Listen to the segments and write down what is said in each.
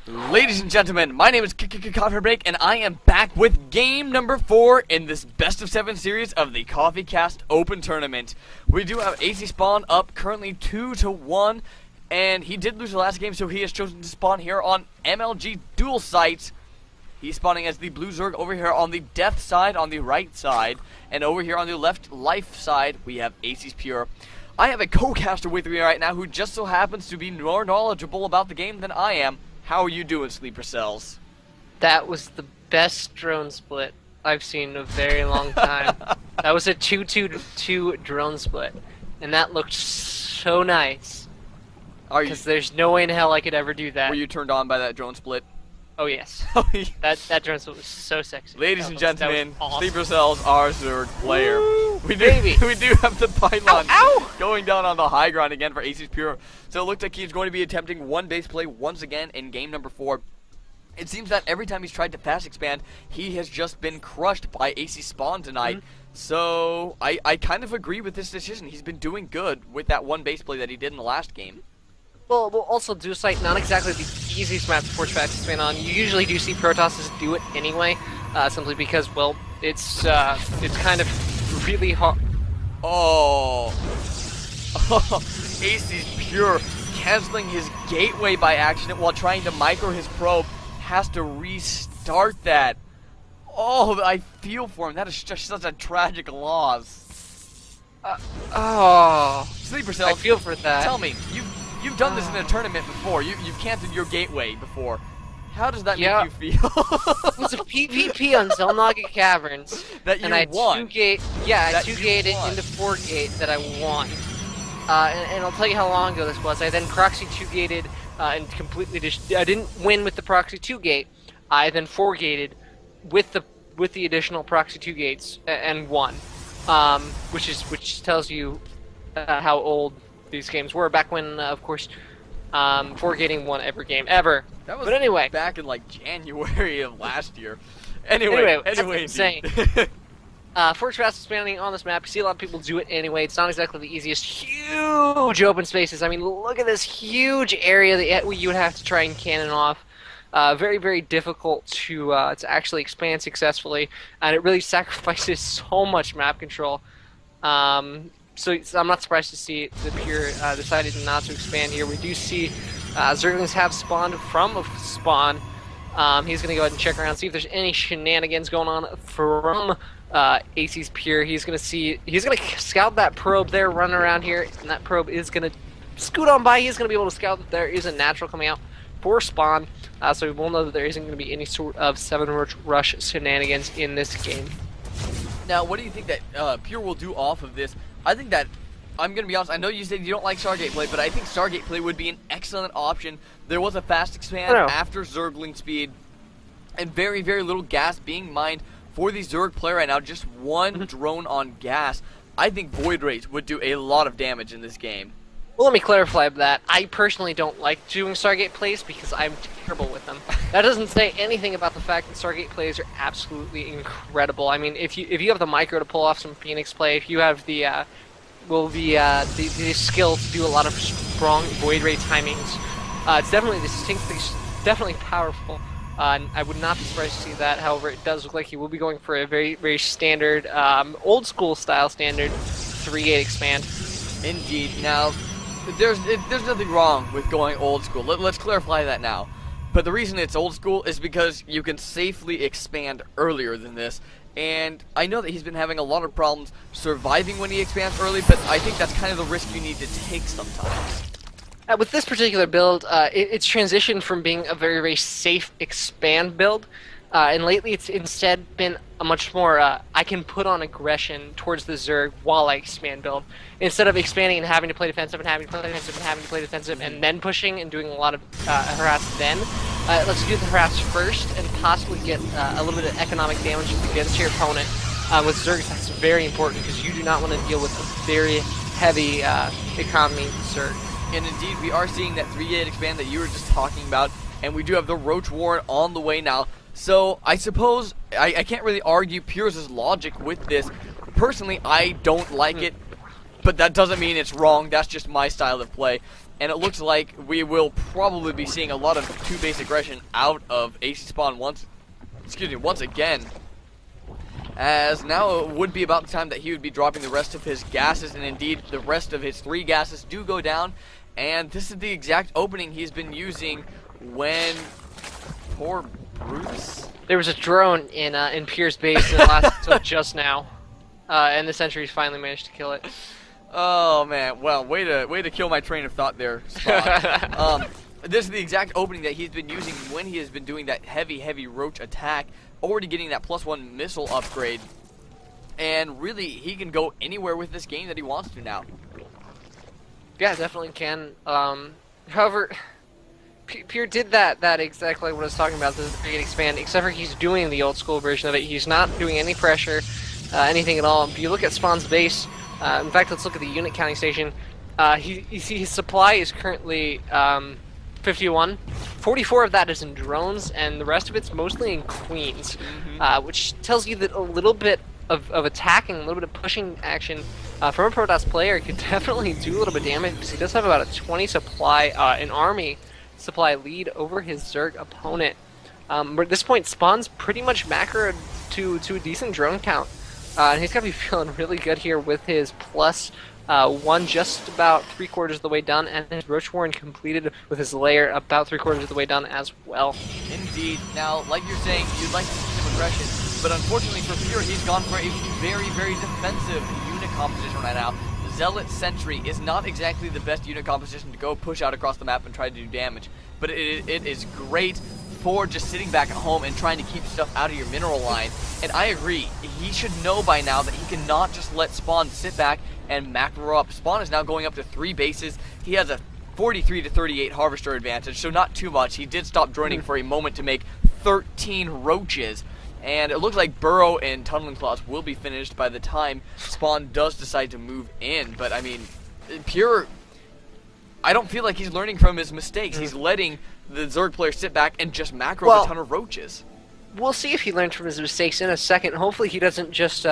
Ladies and gentlemen, my name is Cocast, and I am back with game number 4 in this best of 7 series of the Cocast Open tournament. We do have aciesSpawn up currently 2-1, and he did lose the last game, so he has chosen to spawn here on MLG dual sites. He's spawning as the blue Zerg over here on the death side, on the right side, and over here on the left life side, we have aciesPure. I have a co-caster with me right now who just so happens to be more knowledgeable about the game than I am. How are you doing, Sleepercells? That was the best drone split I've seen in a very long time. That was a 2-2-2 drone split, and that looked so nice. Because there's no way in hell I could ever do that. Were you turned on by that drone split? Oh yes. that drone split was so sexy. Ladies and gentlemen, awesome. Sleepercells, our Zerg player. Woo, we baby. do have the pylon Ow! going down on the high ground again for aciesPure. So it looks like he's going to be attempting one base play once again in game number 4. It seems that every time he's tried to fast expand, he has just been crushed by aciesSpawn tonight. So I kind of agree with this decision. He's been doing good with that one base play that he did in the last game. Well, also Dual Site, not exactly the easiest map to force fast expand on. You usually do see Protosses do it anyway, simply because, well, it's kind of really hard. Oh, aciesPure canceling his gateway by accident while trying to micro his probe, has to restart that. Oh, I feel for him. That is just such a tragic loss. Sleepercells, I feel for that. Tell me, You've done this in a tournament before. You've canceled your gateway before. How does that make you feel? It was a PvP on Zelnaga Caverns. That you and I won. I 2-gated it into 4-gate that I won. And I'll tell you how long ago this was. I then proxy 2-gated and completely I didn't win with the proxy 2-gate. I then 4-gated with the additional proxy 2 gates and won. Which tells you how old these games were back when, of course, 4-gating won every game ever. That was but anyway, back in like January of last year. Anyway, insane. Force fast expanding on this map. You see a lot of people do it anyway. It's not exactly the easiest. Huge open spaces. I mean, look at this huge area that you would have to try and cannon off. Very, very difficult to actually expand successfully, and it really sacrifices so much map control. So I'm not surprised to see the Pure decided not to expand here. We do see Zerglings have spawned from a spawn. He's going to go ahead and check around, see if there's any shenanigans going on from aciesPure. He's going to scout that probe there, run around here, and that probe is going to scoot on by. He's going to be able to scout that there is a natural coming out for spawn, so we will know that there isn't going to be any sort of 7 rush shenanigans in this game. Now, what do you think that Pure will do off of this? I think that, I'm going to be honest, I know you said you don't like Stargate play, but I think Stargate play would be an excellent option. There was a fast expand after Zergling speed, and very, very little gas being mined for the Zerg player right now. Just one drone on gas. I think Void Rays would do a lot of damage in this game. Well, let me clarify that. I personally don't like doing Stargate plays because I'm terrible with them. That doesn't say anything about the fact that Stargate plays are absolutely incredible. I mean, if you have the micro to pull off some Phoenix play, if you have the skill to do a lot of strong Void Ray timings, it's definitely powerful. And I would not be surprised to see that. However, it does look like he will be going for a very, very standard, old school style standard 3-gate expand. Indeed. Now, there's nothing wrong with going old school. Let's clarify that now. But the reason it's old school is because you can safely expand earlier than this. And I know that he's been having a lot of problems surviving when he expands early, but I think that's kind of the risk you need to take sometimes. With this particular build, it's transitioned from being a very, very safe expand build, and lately it's instead been a much more, I can put on aggression towards the Zerg while I expand build. Instead of expanding and having to play defensive and having to play defensive and having to play defensive and then pushing and doing a lot of harass then, let's do the harass first and possibly get a little bit of economic damage against your opponent. With Zergs, that's very important because you do not want to deal with a very heavy economy Zerg. And indeed, we are seeing that 3-gate expand that you were just talking about, and we do have the Roach Warren on the way now. So, I suppose, I can't really argue Pure's logic with this. Personally, I don't like it, but that doesn't mean it's wrong. That's just my style of play. And it looks like we will probably be seeing a lot of two-base aggression out of aciesSpawn once again. As now it would be about the time that he would be dropping the rest of his gases, and indeed the rest of his 3 gases do go down. And this is the exact opening he's been using when poor Bruce. There was a drone in Pierre's base that lasted until just now, and the sentries finally managed to kill it. Oh man, well, way to kill my train of thought there, Spawn. This is the exact opening that he's been using when he has been doing that heavy roach attack, already getting that +1 missile upgrade, and really he can go anywhere with this game that he wants to now. Yeah, definitely can. However, Pierre did that exactly what I was talking about, the Brigade Expand, except for he's doing the old school version of it. He's not doing any pressure, anything at all. If you look at Spawn's base, in fact, let's look at the unit counting station. You see his supply is currently 51. 44 of that is in drones, and the rest of it's mostly in queens, which tells you that a little bit of attacking, a little bit of pushing action from a Protoss player could definitely do a little bit of damage, because he does have about a 20 supply, an army supply lead over his Zerg opponent. But at this point, Spawn's pretty much macroed to a decent drone count. And he's got to be feeling really good here with his +1 just about 3/4 of the way done, and his Roach Warren completed with his lair about 3/4 of the way done as well. Indeed. Now, like you're saying, you'd like to see some aggression, but unfortunately for Pierre, he's gone for a very defensive unit composition right now. Zealot Sentry is not exactly the best unit composition to go push out across the map and try to do damage, but it is great for just sitting back at home and trying to keep stuff out of your mineral line. And I agree, he should know by now that he cannot just let Spawn sit back and macro up. Spawn is now going up to 3 bases. He has a 43-38 harvester advantage, so not too much. He did stop droning for a moment to make 13 roaches. And it looks like Burrow and Tunneling Claws will be finished by the time Spawn does decide to move in. But I mean, Pure, I don't feel like he's learning from his mistakes. He's letting the Zerg player sit back and just macro a ton of roaches. We'll see if he learned from his mistakes in a second. Hopefully he doesn't just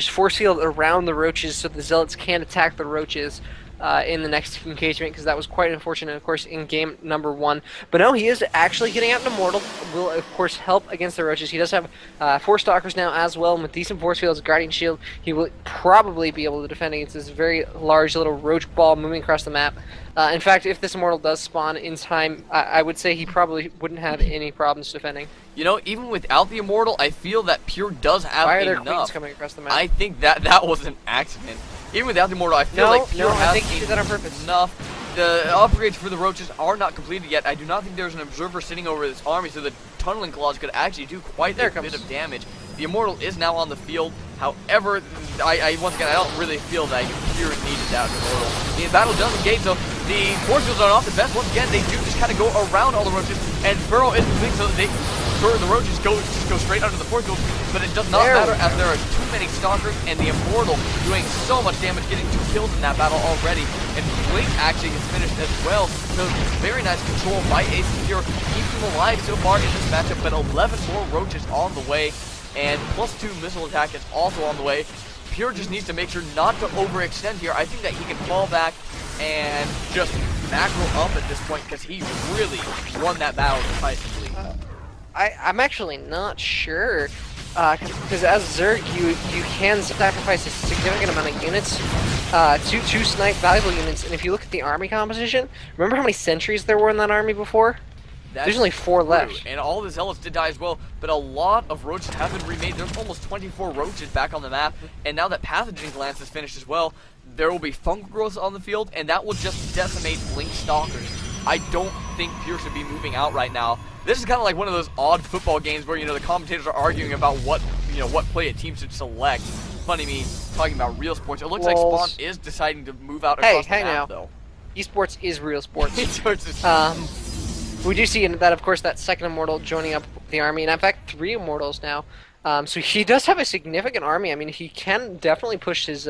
force field around the roaches so the Zealots can't attack the roaches in the next engagement, because that was quite unfortunate, of course, in game number 1. But no, he is actually getting out an Immortal. Will, of course, help against the roaches. He does have 4 Stalkers now as well, and with decent force fields, Guardian Shield, he will probably be able to defend against this very large little roach ball moving across the map. In fact, if this Immortal does spawn in time, I would say he probably wouldn't have any problems defending. You know, even without the Immortal, I feel that Pure does have Why are there enough. queens coming across the map? I think that was an accident. Even without the Immortal, I feel like Pure has I think he did that on purpose. enough. The upgrades for the roaches are not completed yet. I do not think there's an observer sitting over this army, so the Tunneling Claws could actually do quite a bit of damage. The Immortal is now on the field. However, once again, I don't really feel that Pure needed that Immortal. The battle does engage, though. The force fields are not the best. Once again, they do just kind of go around all the roaches, and Burrow is moving so that the roaches go straight under the force field, but it does not matter as there are too many Stalkers, and the Immortal doing so much damage, getting 2 kills in that battle already, and Blink actually is finished as well. So very nice control by aciesPure, keeps him alive so far in this matchup, but 11 more roaches on the way, and +2 missile attack is also on the way. Pure just needs to make sure not to overextend here. I think that he can fall back and just macro up at this point, because he really won that battle decisively. I'm actually not sure, because as Zerg, you can sacrifice a significant amount of units to snipe valuable units, and if you look at the army composition, remember how many sentries there were in that army before? There's only 4 left. And all the Zealots did die as well, but a lot of roaches have been remade. There's almost 24 roaches back on the map, and now that Pathogen Glance is finished as well, there will be fungal growth on the field, and that will just decimate Blink Stalkers. I don't think Pure should be moving out right now. This is kind of like one of those odd football games where, you know, the commentators are arguing about what play a team should select. Funny me talking about real sports. It looks like Spawn is deciding to move out across the map, though. Esports is real sports. Esports is we do see that, of course, that second Immortal joining up the army, and in fact, 3 Immortals now. So he does have a significant army. I mean, he can definitely push his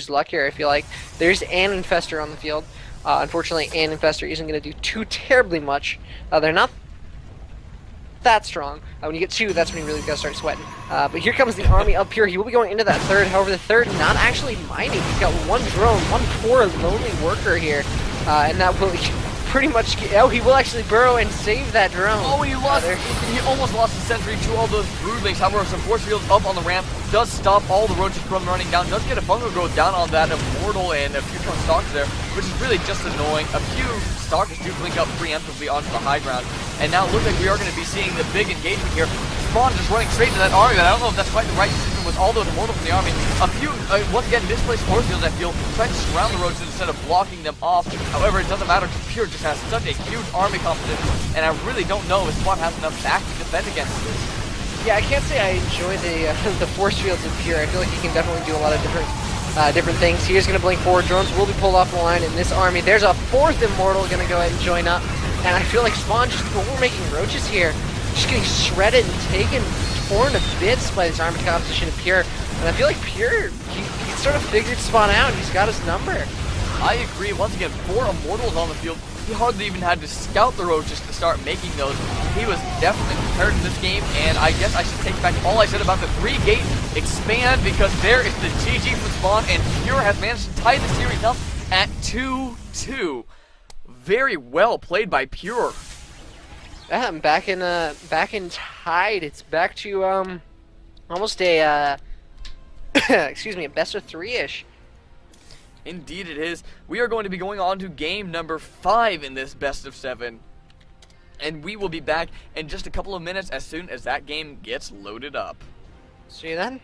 luck here, I feel like. There's an Infestor on the field. Unfortunately, an Infestor isn't going to do too terribly much. They're not that strong. When you get 2, that's when you really got to start sweating. But here comes the army up here. He will be going into that third. However, the third not actually mining. He's got 1 drone, 1 poor lonely worker here. and that will pretty much get, oh, he will actually burrow and save that drone. Oh, he lost. He almost lost the sentry to all those broodlings. However, some force fields up on the ramp does stop all the roaches from running down. Does get a fungal growth down on that immortal and a few drone stalkers there, which is really just annoying. A few stalkers do blink up preemptively onto the high ground, and now it looks like we are going to be seeing the big engagement here. Spawn just running straight to that army. I don't know if that's quite the right decision with all those immortals in the army. A few, once again, displaced force fields, I feel, trying to surround the roaches instead of blocking them off. However, it doesn't matter because Pure just has such a huge army composition, and I really don't know if Spawn has enough back to defend against this. Yeah, I can't say I enjoy the force fields of Pure. I feel like he can definitely do a lot of different things. He is going to blink forward. Drones will be pulled off the line in this army. There's a fourth immortal going to go ahead and join up, and I feel like Spawn just over-making roaches here. Just getting shredded and taken, torn to bits by this army composition of Pure. And I feel like Pure, he sort of figured Spawn out. He's got his number. I agree. Once again, 4 immortals on the field. He hardly even had to scout the roaches to start making those. He was definitely prepared in this game, and I guess I should take back all I said about the 3-gate expand, because there is the GG from Spawn, and Pure has managed to tie the series up at 2-2. Very well played by Pure. I'm back in tied. It's back to almost a excuse me, a best of 3-ish. Indeed it is. We are going to be going on to game number 5 in this best of 7. And we will be back in just a couple of minutes as soon as that game gets loaded up. See you then.